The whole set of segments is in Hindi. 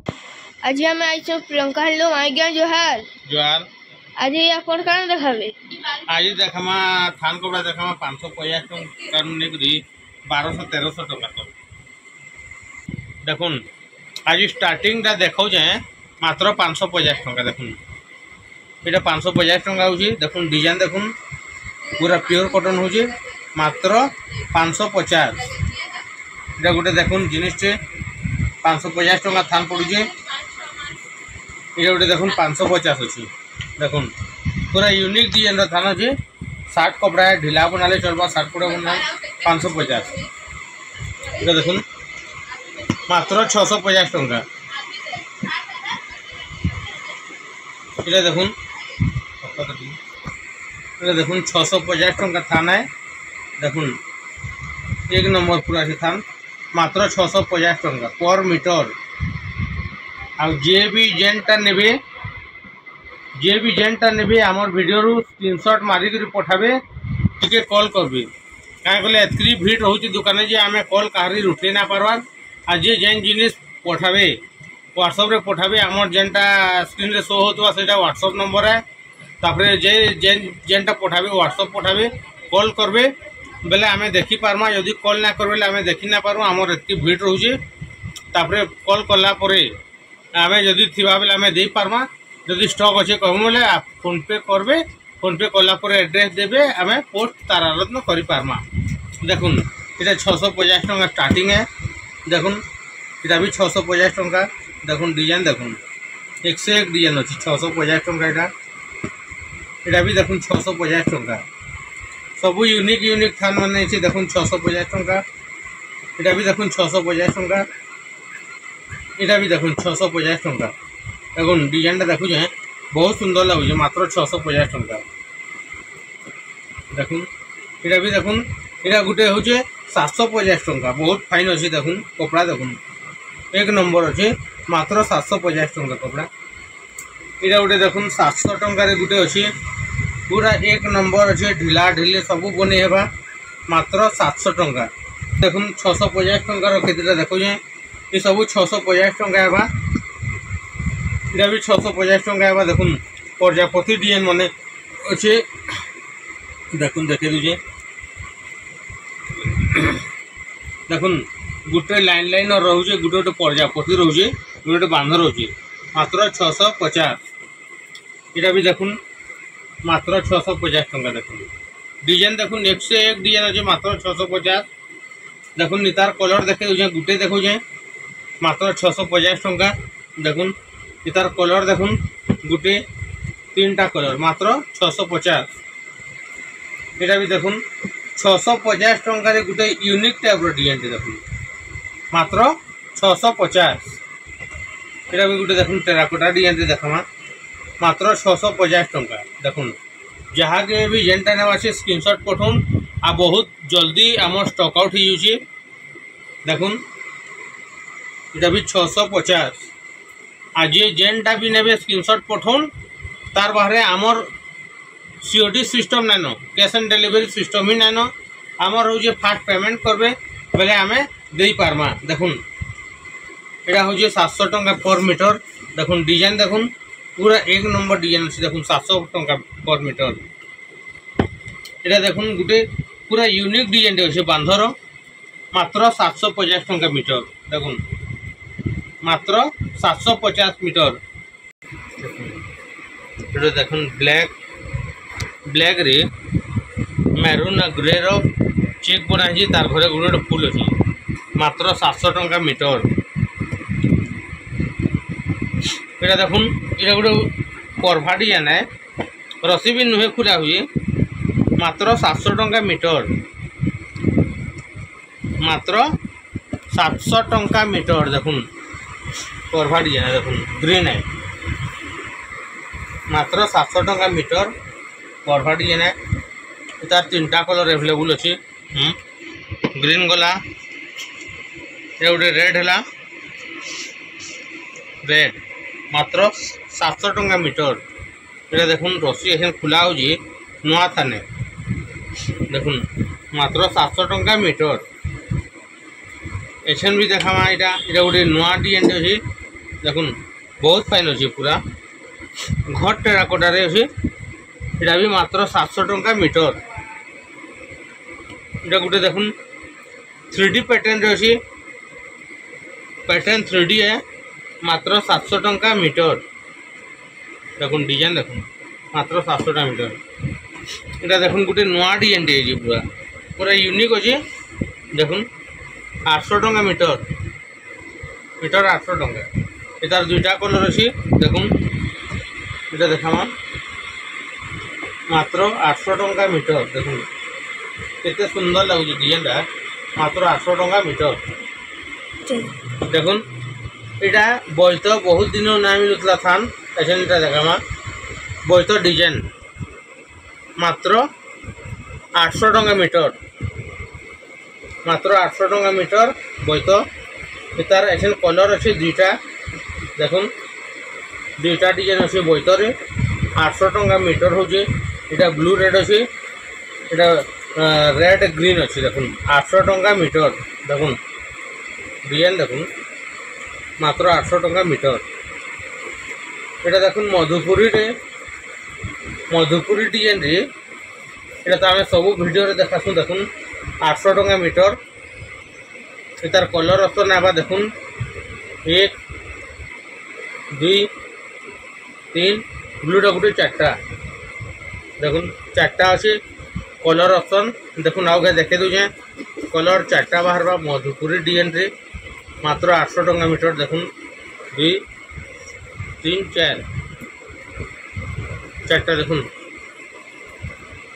आज आम आई प्रियंका हेलो आज्ञा जोहार जोहार। आज आपण काना देखाबे? आज देखामा थान कपड़ा देखामा 550 टଙ୍କା नेकरी 1200-1300 टଙ୍କା तो देखुन आज स्टार्टिंग टा देखौ जे मात्र 550 टଙ୍କା देखुन एटा 550 टଙ୍କା होची। देखुन डिजाइन देखुन पूरा प्योर कॉटन होची मात्र 550। एटा गोटे देखुन जिनिस टे 550 टଙ୍କା थान पड़ुचे। ये गोटे देखुन 550 अच्छी। देखुन पूरा यूनिक डिजाइन थान अच्छे। शार्ट कपड़ा है ढिला बनाले चलवा शार्ट कपड़ा बना 550। ये देखुन मात्र 650 टଙ୍କା। ये देखुन ये देखुन 650 टଙ୍କା थान है। देखुन एक नंबर पूरा से थान मात्र 650 टଙ୍କା पर मीटर। आउ जे भी जेनटा नेबे आमर वीडियो रू स्क्रीनशॉट मारिक पठाबे टिके कॉल करबे काहे कहले एतरी भीड़ रहउची दुकान जे आमे कॉल काहरी उठे ना पारवार। आ जे जेन जिनिस पठाबे व्हाट्सएप रे पठाबे आमर जेनटा स्क्रीन रे शो होतवा सेटा व्हाट्सएप नंबर है। तापरे जे जेनटा पठाबे व्हाट्सएप पठाबे कॉल करबे बेले आमे देखि पारमा। यदि कॉल ना करबे आमे देखि ना पारू आमर एतकी भीड़ रहउची। तापरे कॉल करला परे आमे जदि थिबा बेले आमे दे पारमा। जदि स्टॉक अच्छे कहूँ बोले आप फोन पे करबे फोन पे कला पर एड्रेस देबे आमे पोस्ट तार आलोचना करि पारमा। देखुन इटा 650 टଙ୍କା स्टार्टिंग है। देखुन इटा भी 650 टଙ୍କା। देखुन डिजाइन देखुन एक से एक डिजाइन अच्छी 650 टଙ୍କା। इटा भी देखुन 650 टଙ୍କା। सबू यूनिक थान माने अछि। देखुन 650 टଙ୍କା। इटा भी देखुन 650 टଙ୍କା। इटा भी देखुन 650 टଙ୍କା। देखुन डिजाइन देखु बहुत सुंदर लगुच मात्र 650 टଙ୍କା। देखुन इटा भी देखुन इटा गोटे हूँ 750 टଙ୍କା। बहुत फाइन अच्छे। देखुन कपड़ा देखुन एक नंबर अच्छे मात्र 750 टଙ୍କା कपड़ा। इटा गोटे देखुन 700 टଙ୍କା गोटे अच्छे पूरा एक नंबर अच्छे ढिला ढिले सबू बने हेबा मात्र 700 टଙ୍କା। देखुन 650 टଙ୍କା केतेटा देखो ये सबू 650 टଙ୍କା हेबा। इटा भी 650 टଙ୍କା हेबा। देखुन प्रजापति डिजाइन माने अच्छे। देखुन देखे दीजिए। देखुन गोटे लाइन रोचे गोटे गोटे प्रजापति रोचे गोटे गोटे बांध रोचे मात्र 650। इटा भी देखुन मात्र 650 टଙ୍କା। देखुन डिजाइन देखुन एक से एक डिजाइन अच्छे मात्र 650। देखुन नितार कलर देखे दे गोटे देखो मात्र 650 टଙ୍କା। देखुन इतार कलर देखुन गोटे 3टा कलर मात्र 650। इटा भी देखुन 650 टଙ୍କା रे गोटे यूनिक टाइप रो डिजाइन देखुन मात्र 650। इटा भी गोटे देखुन टेराकोटा डिजाइन देखमा मात्र 650 टଙ୍କା। देखुन जहाँ के भी जेनटा नेवा से स्क्रीनशॉट पठौन आ बहुत जल्दी आम स्टॉक आउट हो जाउची। देखुन इटा भी 650। आज जेनटा भी नेबे स्क्रीनशॉट पठौन तार बाहरे आमर सीओडी सिस्टम नानो कैश ऑन डिलीवरी सिस्टम ही नानो आमर हो फास्ट पेमेंट करबे बेले आमे देई पारमा। देखुन एटा हो 700 टଙ୍କା पर मीटर। देखुन डिजाइन देखुन पूरा एक नंबर डिजाइन अछि। देखुन 700 टଙ୍କା पर मीटर। एटा देखुन गोटे पूरा यूनिक डिजाइन अछि बांधर मात्र 750 टଙ୍କା मीटर। देखुन मात्र 750 मीटर। एटा देखुन ब्लैक रे मैरून ग्रे रो चेक बनाई तार घरे गोटे फुल अच्छी मात्र 700 टଙ୍କା मीटर। ये देखुन ये गोटे परभा डिजाइन है रसी भी नुहे खुला हुए मात्र 700 टଙ୍କା मीटर। मात्र 700 टଙ୍କା मीटर। देखुन परभा डिजाइन है। देखुन ग्रीन है मात्र 700 टଙ୍କା मीटर परभा डिजाइन है। तार 3टा कलर अवेलेबल अच्छी ग्रीन गला ये गोटे रेड है रेड मात्र 700 टଙ୍କା मीटर। ये देखुन रसी एखन खुला हो नुआ थाने। देखुन मात्र 700 टଙ୍କା मीटर। एछन भी देखा यहाँ गोटे नुआ डिजाइन अच्छी देखुन बहुत फाइन अच्छे पूरा घर टेराकोटार अच्छे यहाँ भी मात्र 700 टंका मीटर। ये गोटे देखुन 3D पैटर्न अच्छी पैटर्न 3D है मात्र 700 टंका मीटर। देखुन डिजाइन देखुन मात्र 700 टंका मीटर। यहाँ देखुन गोटे नुआ डिजाइन टे पूरा पूरा यूनिक अच्छे देखुन 800 टंका मीटर मीटर 800 टंका। यार दुईटा कलर अच्छी देखुन ये देखा मात्र 800 टंका मीटर। देखुन केते सुंदर लगुच डिजाइनटा मात्र 800 टंका मीटर। देखुन यहाँ बैत बहुत दिन ना मिलूला थान ऐसा देखा बैत डिजाइन मात्र 800 टंका मीटर मात्र 800 टंका मीटर बैत। तार ऐसे कलर अच्छे दुईटा देखुन दुईटा डिजाइन अच्छे बैतरे 800 टंका मीटर हो ब्लू रेड अच्छे यहाँ रेड ग्रीन अच्छे देखुन 800 टंका मीटर। देखुन डिजाइन देखुन मात्र 800 टंका मीटर। यहाँ देखुन मधुपुरी डिजाइन रे यहाँ तो आम सब भिडियो देखासूँ देखुन 800 टंका मीटर। तार कलर ऑप्शन आवा देखुन 1 2 3 ब्लूटा गोटे 4टा देखुन 4टा अच्छे कलर ऑप्शन देखुन आउ देखे दूचे कलर 4टा बाहर मधुपुरी डिजाइन रे मात्र 800 टंका मीटर। देखुन 2 3 4टा देखुन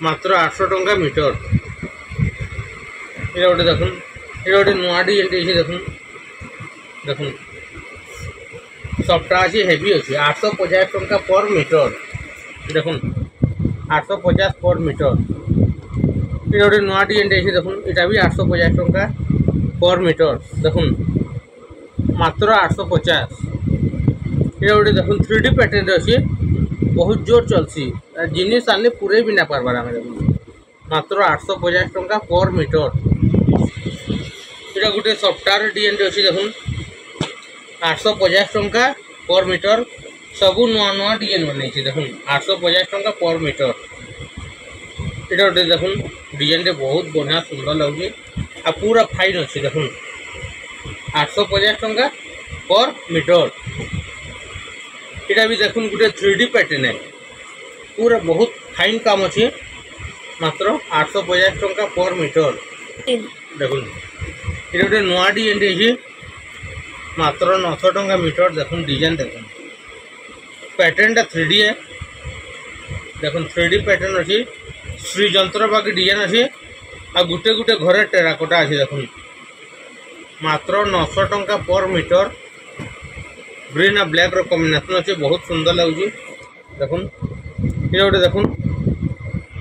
मात्र 800 टंका मीटर। ये गोटे देखुन ये गोटे नुआ डिजाइन देखुन देखुन सबटा अच्छे हेवी अच्छे 850 टंका पर मीटर। देखुन 850 पर मीटर। ये गोटे नुआ डिजाइन देखुन यहाँ भी 850 टंका पर मीटर। देखुन मात्र 850। ये गोटे देखुन 3D पैटर्न अच्छे बहुत जोर चलसी जिनिस आने पूरे भी ना पार्बार आम देखुन मात्र 850 टंका पर मीटर। यहाँ गोटे सफ्टवेयर डिजाइन अच्छी देखुन 850 टंका पर मीटर। सबू नुआ नुआ डिजाइन बन देखुन 850 टंका पर मीटर। ये गोटे देखुन डिजाइन बहुत बढ़िया सुंदर लगे आ पूरा फाइन अच्छे देखुन 850 टंका पर मीटर। यहाँ भी देखुन गोटे 3D पैटर्न है पूरा बहुत फाइन काम अच्छे मात्र 850 टंका पर मीटर। देखुन ये गोटे नुआ डिजाइन मात्र 900 टंका मीटर। देखुन डिजाइन देखुन पैटर्नटा 3D है देखुन 3D पैटर्न अच्छी श्री जंत्रपाकी डिजाइन अच्छे आ गुटे गुटे घरे टेराकोटा अच्छे देखुन मात्र 900 टंका पर मीटर। ग्रीन आ ब्लैक रो कॉम्बिनेशन अच्छे बहुत सुंदर लगुच। देखुन ये गोटे देखुन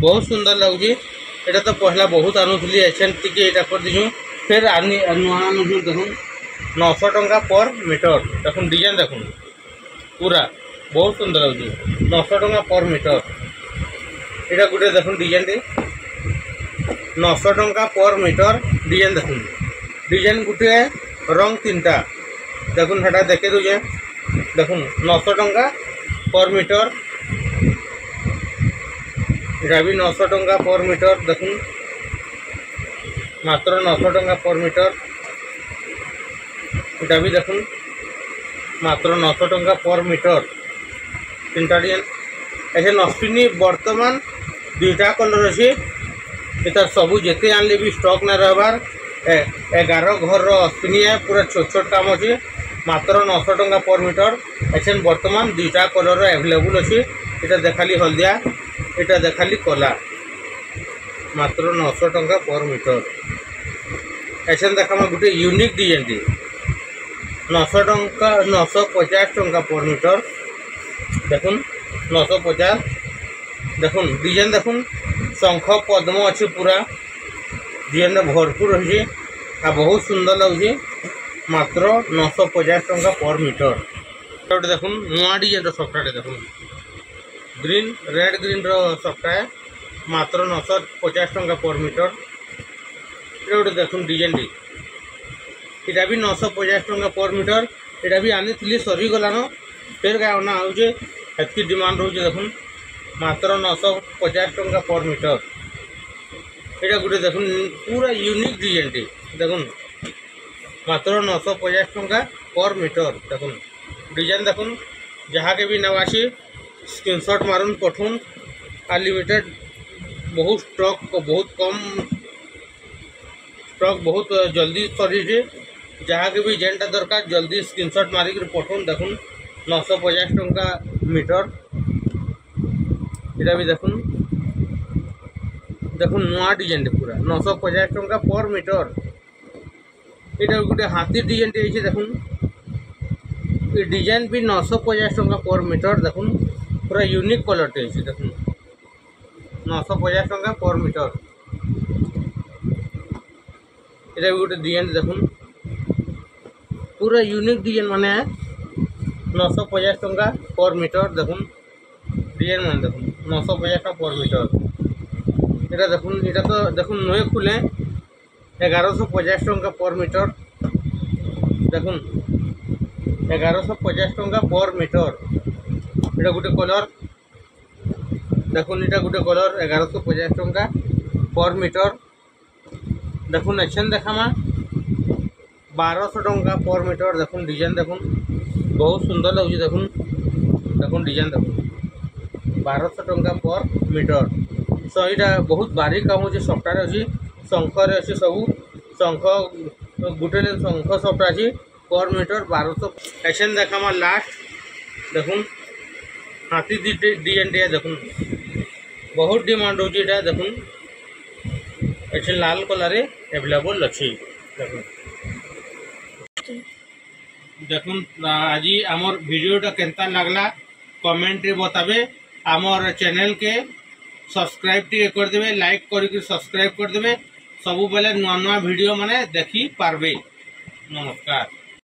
बहुत सुंदर लगुच। यहाँ तो पहला बहुत आनुली एसेंट टी कर दीचु फिर नुआ आनुचु देखुन 900 टंका पर मीटर। देखुन डिजाइन देखुन पूरा बहुत सुंदर लगुच 900 टंका पर मीटर। यहाँ गोटे देखुन डिजाइन 900 टंका पर मीटर डिजाइन देखुन डिजाइन गोटे रंग 3टा देखुन हेटा देखे दूचे देखुन 900 टंका पर मीटर। यहाँ भी 900 टंका पर मीटर देखुन मात्र 900 टंका पर मीटर। यहाँ भी देखुन मात्र 900 टंका पर मीटर 3टा डिजाइन। ऐसे नस्टिनी बर्तमान 2टा कलर अच्छे तार सबू जिते आनले भी स्टॉक ना रहार 11 घर अस्तिनी है पूरा छोट छोट काम अच्छे मात्र 900 टंका पर मीटर। ऐसे बर्तमान 2टा कलर एभेलेबुल अच्छे यहाँ देखाली हलदिया यहाँ देखाली कला मात्र 900 टंका पर मीटर। ऐसे देखा गोटे यूनिक डिजाइन 900 टंका 950 टंका पर मीटर। देखुन 950 देखुन डिजाइन देखुन शंख पद्म अच्छे पूरा डिजाइन भरपूर रही बहुत सुंदर लगुच मात्र 950 टंका पर मीटर। गोटे देखुन नुआ डिजाइन सफ्टवेयर देखुन ग्रीन रेड ग्रीन सफ्टवेयर मात्र 950 टंका पर मीटर। ये गोटे देखुन डिजाइन यहाँ भी 950 टंका पर मीटर एटा भी आनी थी सरी गलान फिर क्या अना हो डिमांड रोचे देखुन मात्र 950 टंका पर मीटर। यहाँ गोटे देखुन पूरा यूनिक डिजाइन टी देखुन मात्र 950 टंका पर मीटर। देखुन डिजाइन देखुन जहाँ के भी नवासी स्क्रीनशॉट मारुन पठुन अनलिमिटेड बहुत स्टॉक बहुत कम स्टॉक बहुत जल्दी सरी जहाँ के भी जेनटा दरकार जल्दी स्क्रीनशॉट मारिक पठुन। देखुन 950 टंका मीटर। यहाँ भी देखुन देखुन नुआ डिजाइन पूरा 950 टंका पर मीटर। यहाँ गोटे हाथी डिजाइन टे देखुन ये डिजाइन भी 950 टंका पर मीटर। देखुन पूरा यूनिक कलर टे देखुन 950 टंका पर मीटर। यहाँ भी गोटे डिजाइन देखुन पूरा यूनिक डिजाइन माने 950 टंका पर मीटर। देखुन डिजाइन मान देखुन 950 टंका पर मीटर। এটা দেখুন এটা তো দেখুন নয়ে খুলে 1150 टंका पर मीटर। দেখুন 1150 टंका पर मीटर। এটা গোটে কলর দেখুন এটা গোটে কলর 1150 टंका पर मीटर। দেখুন এছেন দেখামা 1200 टंका पर मीटर। দেখুন ডিজাইন দেখুন बहुत सुंदर लगे देखुन देखुन डिजाइन देखुन 1200 टंका पर मीटर। सो यहाँ बहुत बारीक काम हो सफ्टार अच्छी शंखर अच्छी सब शंख गोटे शंख सफ्ट अच्छी पर मीटर 1200। फैशन देखा लास्ट देखुन हाथी डिजाइन टे देखुन बहुत डिमांड हो देखुन ऐसे लाल कलर एवेलेबल अच्छी। देखुन देखुन आज आमर वीडियोटा केनता लगला कमेंट रे बताबे। आमर चैनल के सब्सक्राइब टी करदे लाइक करके सब्सक्राइब करदे सब बेले नुआ नुआ वीडियो माने देखी पारबे। नमस्कार।